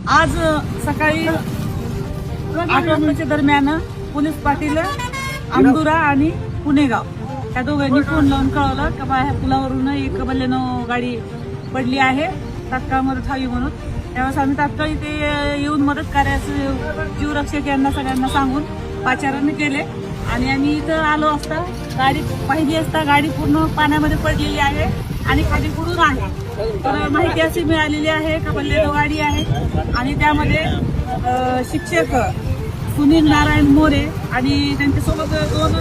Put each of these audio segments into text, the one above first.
आज सकाळी 8 वाजताच्या दरम्यान पोलीस पाटील आंबुरा आणि पुणेगाव या दोघांनी फोन लावून कळवलं की बा ह्या पुलावरून एक बलेनो गाडी पडली आहे, तात्काळ मदत हवी म्हणून. त्यावेळेस आम्ही तात्काळ इथे येऊन मदत करायचं जीवरक्षक यांना सगळ्यांना सांगून पाचारण केले आणि आम्ही इथं आलो असता गाडी पाहिली असता गाडी पूर्ण पाण्यामध्ये पडलेली आहे आणि खाली बुडून आहे. तर माहिती अशी मिळालेली आहे का बलेनो गाडी आहे आणि त्यामध्ये शिक्षक सुनील नारायण मोरे आणि त्यांच्यासोबत 2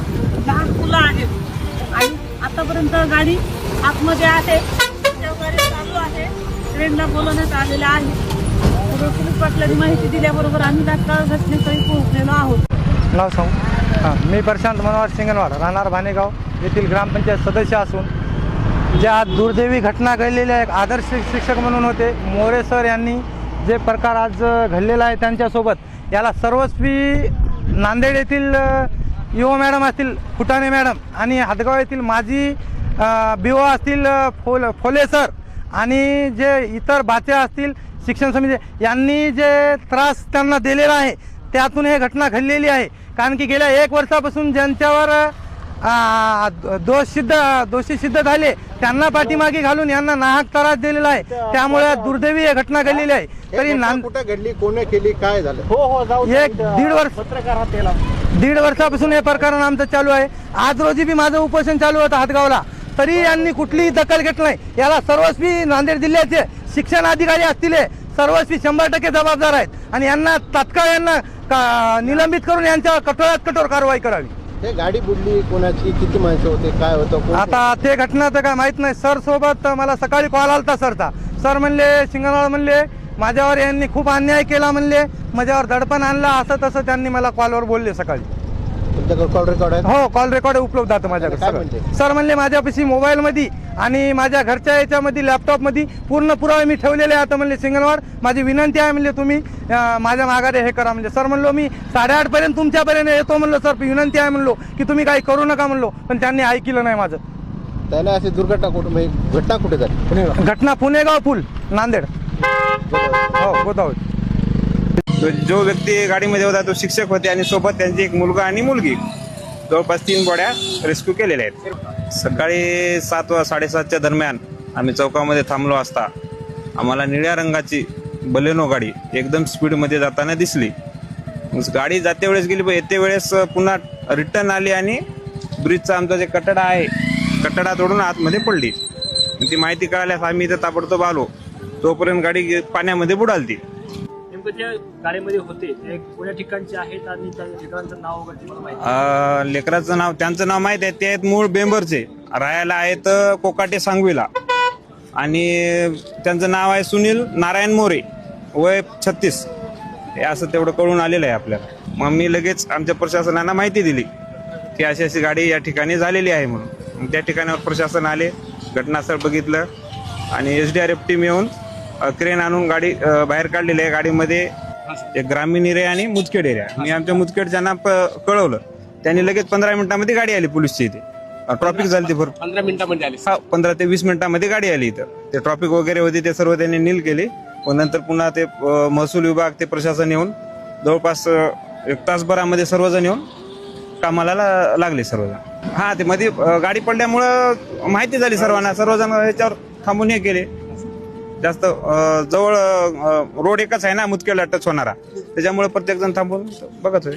लहान मुलं आहेत आणि आतापर्यंत गाडी आतमध्ये आहे, गाडी चालू आहे, ट्रेनला बोलवण्यात आलेलं आहे. पोलीस पाटलांनी माहिती दिल्याबरोबर आम्ही तात्काळ घटनेस्थळी पोहोचलेलो आहोत. नाव सांगू? हां, मी प्रशांत मनोहर सिंगनवाड, राहणार भानेगाव येथील ग्रामपंचायत सदस्य असून ज्या दुर्दैवी घटना घडलेल्या एक आदर्श शिक्षक म्हणून होते मोरे सर यांनी जे प्रकार आज घडलेला आहे त्यांच्यासोबत याला सर्वस्वी नांदेड येथील युवा मॅडम असतील फुटाणे मॅडम आणि हदगाव येथील माजी BO असतील फोले सर आणि जे इतर बाचे असतील शिक्षण समिती यांनी जे त्रास त्यांना दिलेला आहे त्यातून हे घटना घडलेली आहे. कारण की गेल्या 1 वर्षापासून ज्यांच्यावर दोषी सिद्ध झाले त्यांना पाठीमागे घालून यांना नाहक त्रास दिलेला आहे. त्यामुळे दुर्दैवी घटना घडलेली आहे. तरी कुठे घडली, कोणी केली, काय झालं? दीड वर्षापासून हे प्रकरण आमचं चालू आहे. आज रोजी बी माझं उपोषण चालू होतं हातगावला, तरी यांनी कुठलीही दखल घेतली नाही. याला सर्वस्वी नांदेड जिल्ह्याचे शिक्षण अधिकारी असतील सर्वस्वी 100% जबाबदार आहेत आणि यांना तात्काळ यांना निलंबित करून यांच्यावर कठोरात कठोर कारवाई करावी. हे गाडी बुडली कोणाची, किती माणसं होते, काय होतं? आता ते घटना तर काय माहित नाही. सर सोबत मला सकाळी कॉल आलता सरचा. सर म्हणले सिंगनवाड म्हणले माझ्यावर यांनी खूप अन्याय केला म्हणले, माझ्यावर दडपण आणला असं तसं त्यांनी मला कॉलवर बोलले सकाळी. तुमच्याकडे कॉल रेकॉर्ड आहे? हो, कॉल रेकॉर्ड उपलब्ध आहे माझ्याकडे. सर म्हणले माझ्यापाशी मोबाईलमध्ये आणि माझ्या घरच्या याच्यामध्ये लॅपटॉपमध्ये पूर्ण पुरावे मी ठेवलेले आहेत म्हणले. सिंगनवाड माझी विनंती आहे म्हणले तुम्ही माझ्या माघारी हे करा म्हणले. सर म्हणलो मी 8:30 पर्यंत तुमच्यापर्यंत येतो म्हणलो. सर विनंती आहे म्हणलो की तुम्ही काही करू नका म्हणलो, पण त्यांनी ऐकलं नाही माझं. त्याने अशी दुर्घटना कुठे झाली? घटना पुणेगाव पूल नांदेड. हो, गोदावरी. जो व्यक्ती गाडीमध्ये होता तो शिक्षक होते आणि सोबत त्यांचे एक मुलगा आणि मुलगी, जवळपास 3 बॉड्या रेस्क्यू केलेल्या आहेत. सकाळी 7-7:30च्या दरम्यान आम्ही चौकामध्ये थांबलो असता आम्हाला निळ्या रंगाची बलेनो गाडी एकदम स्पीडमध्ये जाताना दिसली. गाडी जाते वेळेस गेली, पण येते वेळेस पुन्हा रिटर्न आली आणि ब्रिजचा आमचा जे कटडा आहे कटडा तोडून आतमध्ये पडली. ती माहिती कळाल्यास आम्ही इथं ताबडतोब आलो. तोपर्यंत गाडी पाण्यामध्ये बुडालती. त्या गाडीमध्ये होते कोण्या ठिकाणचे आहेत आणि त्या लेकरांचं नाव वगैरे? लेकराचं नाव त्यांचं नाव माहित आहे. ते आहेत मूळ बेंबरचे, राहायला आहेत कोकाटे सांगवीला आणि त्यांचं नाव आहे सुनील नारायण मोरे, वय 36. हे असं तेवढं कळून आलेलं आहे आपल्याला. मग मी लगेच आमच्या प्रशासनाला माहिती दिली की अशी अशी गाडी या ठिकाणी झालेली आहे म्हणून. मग त्या ठिकाणावर प्रशासन आले, घटनास्थळ बघितलं आणि SDRF टीम येऊन क्रेन आणून गाडी बाहेर काढलेली आहे. गाडीमध्ये एक ग्रामीण एरिया आणि मुदखेड एरिया. मी आमच्या मुदखेडच्यांना कळवलं, त्यांनी लगेच 15 मिनिटांमध्ये गाडी आली पोलीसची. इथे ट्रॉफिक झाली ती 15 मिनिटांमध्ये आली. 15 ते 20 मिनिटांमध्ये गाडी आली. इथं ते ट्रॉफिक वगैरे होते ते सर्व त्यांनी नील केले. व नंतर पुन्हा ते महसूल विभाग ते प्रशासन येऊन जवळपास 1 तासभरामध्ये सर्वजण येऊन कामाला लागले सर्वजण. हा, ते मध्ये गाडी पडल्यामुळं माहिती झाली सर्वांना. सर्वजण ह्याच्यावर थांबून हे केले. जास्त जवळ रोड एकच आहे ना मुदखेडला टच होणारा, त्याच्यामुळे प्रत्येक जण थांबून बघत होते.